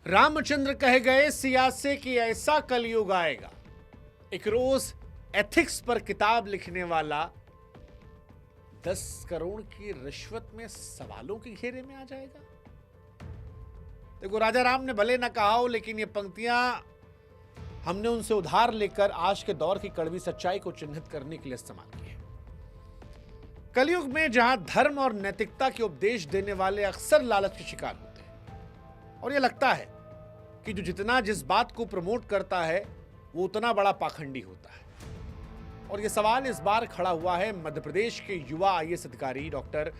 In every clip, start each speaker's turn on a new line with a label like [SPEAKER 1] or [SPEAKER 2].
[SPEAKER 1] रामचंद्र कह गए सियासे की ऐसा कलयुग आएगा। एक रोज एथिक्स पर किताब लिखने वाला 10 करोड़ की रिश्वत में सवालों के घेरे में आ जाएगा। देखो, राजा राम ने भले ना कहा हो, लेकिन ये पंक्तियां हमने उनसे उधार लेकर आज के दौर की कड़वी सच्चाई को चिन्हित करने के लिए इस्तेमाल की है। कलयुग में जहां धर्म और नैतिकता के उपदेश देने वाले अक्सर लालच के शिकार होते हैं और यह लगता है कि जो जितना जिस बात को प्रमोट करता है वो उतना बड़ा पाखंडी होता है। और यह सवाल इस बार खड़ा हुआ है मध्य प्रदेश के युवा आईएएस अधिकारी डॉक्टर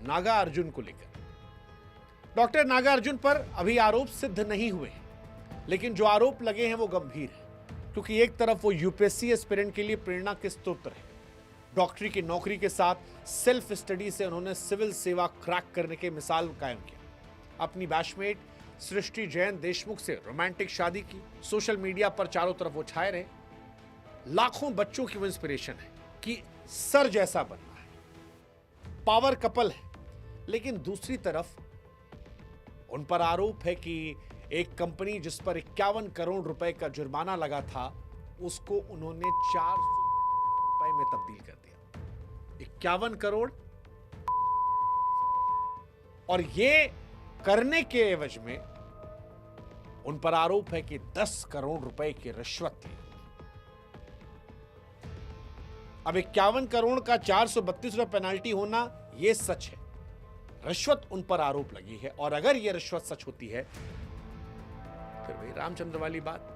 [SPEAKER 1] नागार्जुन को लेकर। डॉक्टर नागार्जुन पर अभी आरोप सिद्ध नहीं हुए हैं, लेकिन जो आरोप लगे हैं वो गंभीर है, क्योंकि एक तरफ वो यूपीएससी एस्पिरेंट के लिए प्रेरणा के स्रोत रहे। डॉक्टरी की नौकरी के साथ सेल्फ स्टडी से उन्होंने सिविल सेवा क्रैक करने के मिसाल कायम किया। अपनी बैचमेट सृष्टि जैन देशमुख से रोमांटिक शादी की, सोशल मीडिया पर चारों तरफ वो छाए रहे। लाखों बच्चों की वो इंस्पिरेशन है कि सर जैसा बनना है, पावर कपल है। लेकिन दूसरी तरफ उन पर आरोप है कि एक कंपनी जिस पर 51 करोड़ रुपए का जुर्माना लगा था, उसको उन्होंने 400 रुपए में तब्दील कर दिया। 51 करोड़, और ये करने के एवज में उन पर आरोप है कि 10 करोड़ रुपए की रिश्वत थी। अब 51 करोड़ का 432 रुपए पेनाल्टी होना यह सच है, रिश्वत उन पर आरोप लगी है। और अगर यह रिश्वत सच होती है फिर वही रामचंद्र वाली बात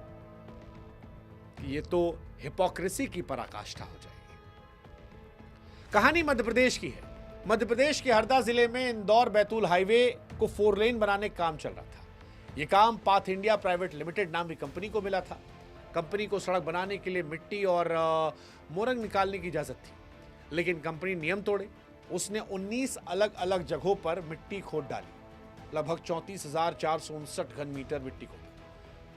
[SPEAKER 1] कि ये तो हिपोक्रेसी की पराकाष्ठा हो जाएगी। कहानी मध्य प्रदेश की है। मध्य प्रदेश के हरदा जिले में इंदौर बैतूल हाईवे को 4 लेन बनाने का काम चल रहा था। यह काम पाथ इंडिया प्राइवेट लिमिटेड नाम की कंपनी को मिला था। कंपनी को सड़क बनाने के लिए मिट्टी और मोरंग निकालने की इजाजत थी, लेकिन कंपनी नियम तोड़े। उसने 19 अलग अलग जगहों पर मिट्टी खोद डाली। लगभग 34,459 घन मीटर मिट्टी खोदी,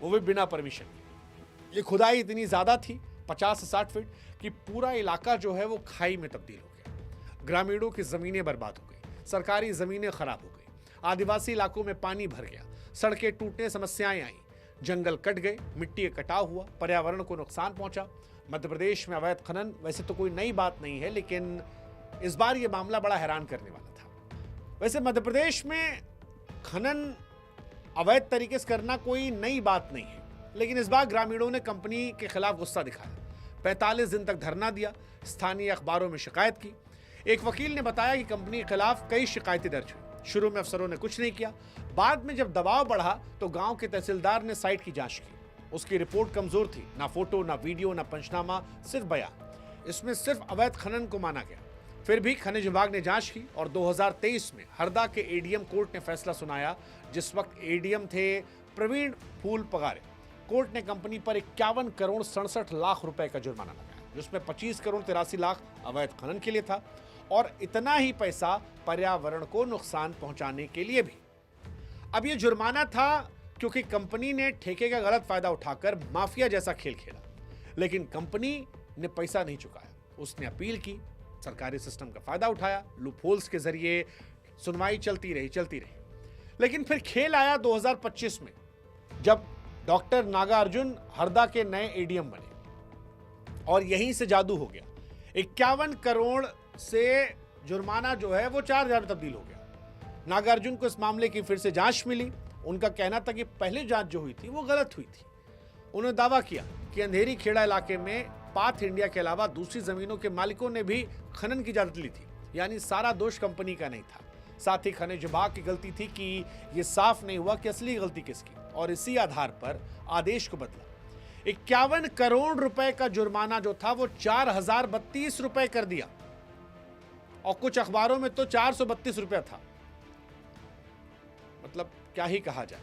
[SPEAKER 1] वो भी बिना परमिशन के। ये खुदाई इतनी ज्यादा थी, 50 से 60 फीट, कि पूरा इलाका जो है वो खाई में तब्दील हो गया। ग्रामीणों की जमीनें बर्बाद हो गई, सरकारी जमीनें खराब हो गई, आदिवासी इलाकों में पानी भर गया, सड़कें टूटने समस्याएं आई, जंगल कट गए, मिट्टी का कटाव हुआ, पर्यावरण को नुकसान पहुंचा। मध्य प्रदेश में अवैध खनन वैसे तो कोई नई बात नहीं है, लेकिन इस बार यह मामला बड़ा हैरान करने वाला था। वैसे मध्य प्रदेश में खनन अवैध तरीके से करना कोई नई बात नहीं है, लेकिन इस बार ग्रामीणों ने कंपनी के खिलाफ गुस्सा दिखाया। 45 दिन तक धरना दिया, स्थानीय अखबारों में शिकायत की। एक वकील ने बताया कि कंपनी के खिलाफ कई शिकायतें दर्ज हुई। शुरू में अफसरों ने कुछ नहीं किया, बाद में जब दबाव बढ़ा तो गांव के तहसीलदार ने साइट की जांच की। उसकी रिपोर्ट कमजोर थी, ना फोटो, ना वीडियो, ना पंचनामा, सिर्फ बयान। इसमें सिर्फ अवैध खनन को माना गया। फिर भी खनिज विभाग ने जांच की और 2023 में हरदा के एडीएम कोर्ट ने फैसला सुनाया। जिस वक्त एडीएम थे प्रवीण फूल पगारे, कोर्ट ने कंपनी पर 51 करोड़ 67 लाख रुपए का जुर्माना लगाया, जिसमें 25 करोड़ 83 लाख अवैध खनन के लिए था और इतना ही पैसा पर्यावरण को नुकसान पहुंचाने के लिए भी। अब यह जुर्माना था क्योंकि कंपनी ने ठेके का गलत फायदा उठाकर माफिया जैसा खेल खेला, लेकिन कंपनी ने पैसा नहीं चुकाया। उसने अपील की, सरकारी सिस्टम का फायदा उठाया, लूप होल्स के जरिए सुनवाई चलती रही। लेकिन फिर खेल आया 2025 में, जब डॉक्टर नागार्जुन हरदा के नए एडीएम बने और यहीं से जादू हो गया। 51 करोड़ से जुर्माना जो है वो 4,000 में तब्दील हो गया। नागार्जुन को इस मामले की फिर से जांच मिली। उनका कहना था कि पहली जांच जो हुई थी वो गलत हुई थी। उन्होंने दावा किया कि अंधेरी खेड़ा इलाके में पाथ इंडिया के अलावा दूसरी जमीनों के मालिकों ने भी खनन की इजाजत ली थी, यानी सारा दोष कंपनी का नहीं था। साथ ही खनिज विभाग की गलती थी कि यह साफ नहीं हुआ कि असली गलती किसकी, और इसी आधार पर आदेश को बदला। 51 करोड़ रुपए का जुर्माना जो था वो 4,032 रुपए कर दिया, और कुछ अखबारों में तो 432 रुपया था। मतलब क्या ही कहा जाए।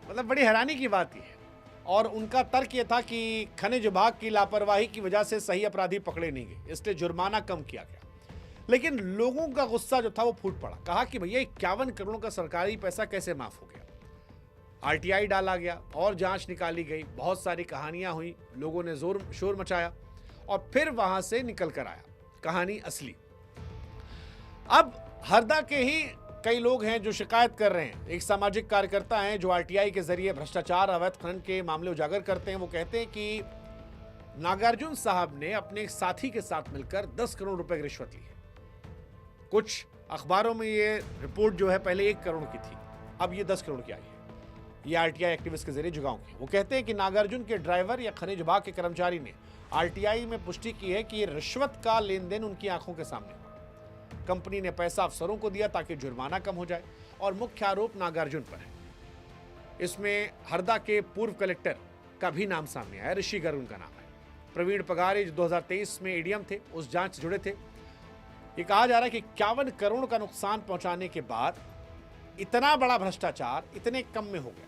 [SPEAKER 1] मतलब बड़ी हैरानी की बात यह है। और उनका तर्क यह था कि खनिज विभाग की लापरवाही की वजह से सही अपराधी पकड़े नहीं गए, इसलिए जुर्माना कम किया गया। लेकिन लोगों का गुस्सा जो था वो फूट पड़ा। कहा कि भैया 51 करोड़ का सरकारी पैसा कैसे माफ हो गया। आरटीआई डाला गया और जांच निकाली गई, बहुत सारी कहानियां हुई, लोगों ने जोर शोर मचाया और फिर वहां से निकल कर आया कहानी असली। अब हरदा के ही कई लोग हैं जो शिकायत कर रहे हैं। एक सामाजिक कार्यकर्ता हैं जो आरटीआई के जरिए भ्रष्टाचार, अवैध खनन के मामले उजागर करते हैं। वो कहते हैं कि नागार्जुन साहब ने अपने एक साथी के साथ मिलकर 10 करोड़ रुपए की रिश्वत ली है। कुछ अखबारों में ये रिपोर्ट जो है पहले 1 करोड़ की थी, अब ये 10 करोड़ की आई है। ये आरटीआई एक्टिविस्ट के जरिए जुगाओं की। वो कहते हैं कि नागार्जुन के ड्राइवर या खनिज विभाग के कर्मचारी ने आरटीआई में पुष्टि की है कि ये रिश्वत का लेन देन उनकी आंखों के सामने हुआ। कंपनी ने पैसा अफसरों को दिया ताकि जुर्माना कम हो जाए और मुख्य आरोप नागार्जुन पर है। इसमें हरदा के पूर्व कलेक्टर का भी नाम सामने आया, ऋषि गर्ग उनका नाम है। प्रवीण पगारे जो 2023 में एडीएम थे, उस जांच से जुड़े थे। ये कहा जा रहा है कि 51 करोड़ का नुकसान पहुंचाने के बाद इतना बड़ा भ्रष्टाचार इतने कम में हो गया,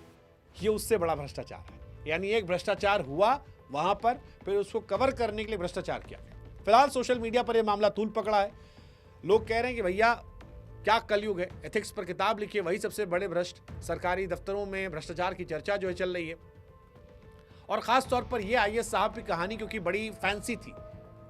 [SPEAKER 1] ये उससे बड़ा भ्रष्टाचार है। यानी एक भ्रष्टाचार हुआ वहां पर, फिर उसको कवर करने के लिए भ्रष्टाचार किया गया। फिलहाल सोशल मीडिया पर यह मामला तूल पकड़ा है। लोग कह रहे हैं कि भैया क्या कलयुग है, एथिक्स पर किताब लिखिए, वही सबसे बड़े भ्रष्ट। सरकारी दफ्तरों में भ्रष्टाचार की चर्चा जो है चल रही है। और खास तौर पर यह आईएएस साहब की कहानी क्योंकि बड़ी फैंसी थी।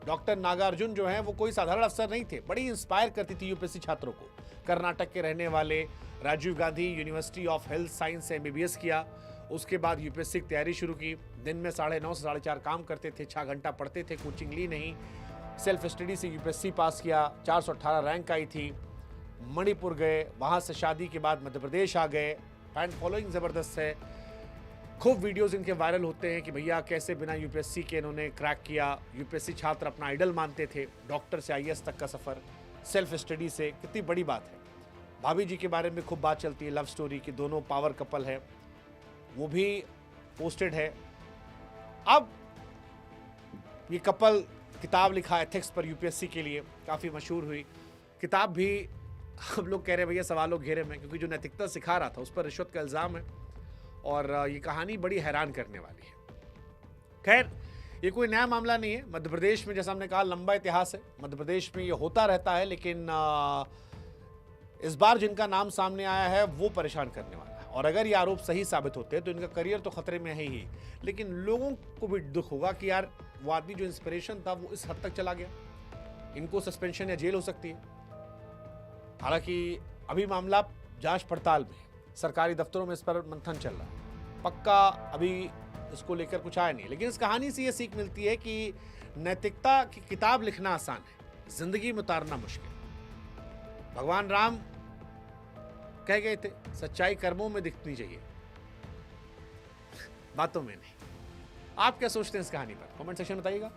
[SPEAKER 1] डॉक्टर नागार्जुन जो है वो कोई साधारण अफसर नहीं थे, बड़ी इंस्पायर करती थी यूपीएससी छात्रों को। कर्नाटक के रहने वाले, Rajiv Gandhi university of health science से एमबीबीएस किया, उसके बाद यूपीएससी की तैयारी शुरू की। दिन में 9:30 से 4:30 काम करते थे, 6 घंटा पढ़ते थे, कोचिंग ली नहीं, सेल्फ स्टडी से यूपीएससी पास किया। 418 रैंक आई थी। मणिपुर गए, वहाँ से शादी के बाद मध्य प्रदेश आ गए। फैन फॉलोइंग ज़बरदस्त है, खूब वीडियोस इनके वायरल होते हैं कि भैया कैसे बिना यूपीएससी के इन्होंने क्रैक किया। यूपीएससी छात्र अपना आइडल मानते थे। डॉक्टर से आईएएस तक का सफ़र, सेल्फ स्टडी से, कितनी बड़ी बात है। भाभी जी के बारे में खूब बात चलती है, लव स्टोरी की, दोनों पावर कपल है, वो भी पोस्टेड है। अब ये कपल किताब लिखा एथिक्स पर यूपीएससी के लिए, काफ़ी मशहूर हुई किताब भी। अब लोग कह रहे हैं भैया सवालों घेरे में, क्योंकि जो नैतिकता सिखा रहा था उस पर रिश्वत का इल्ज़ाम है और ये कहानी बड़ी हैरान करने वाली है। खैर, ये कोई नया मामला नहीं है। मध्य प्रदेश में जैसा हमने कहा लंबा इतिहास है, मध्य प्रदेश में ये होता रहता है, लेकिन इस बार जिनका नाम सामने आया है वो परेशान करने वाला है। और अगर ये आरोप सही साबित होते हैं तो इनका करियर तो खतरे में है ही, लेकिन लोगों को भी दुख होगा कि यार वो आदमी जो इंस्पिरेशन था वो इस हद तक चला गया। इनको सस्पेंशन या जेल हो सकती है। हालांकि अभी मामला जांच पड़ताल में है, सरकारी दफ्तरों में इस पर मंथन चल रहा है। पक्का अभी इसको लेकर कुछ आया नहीं, लेकिन इस कहानी से ये सीख मिलती है कि नैतिकता की किताब लिखना आसान है, जिंदगी में उतारना मुश्किल। भगवान राम कह गए थे सच्चाई कर्मों में दिखनी चाहिए, बातों में नहीं। आप क्या सोचते हैं इस कहानी पर? कमेंट सेक्शन में बताइएगा।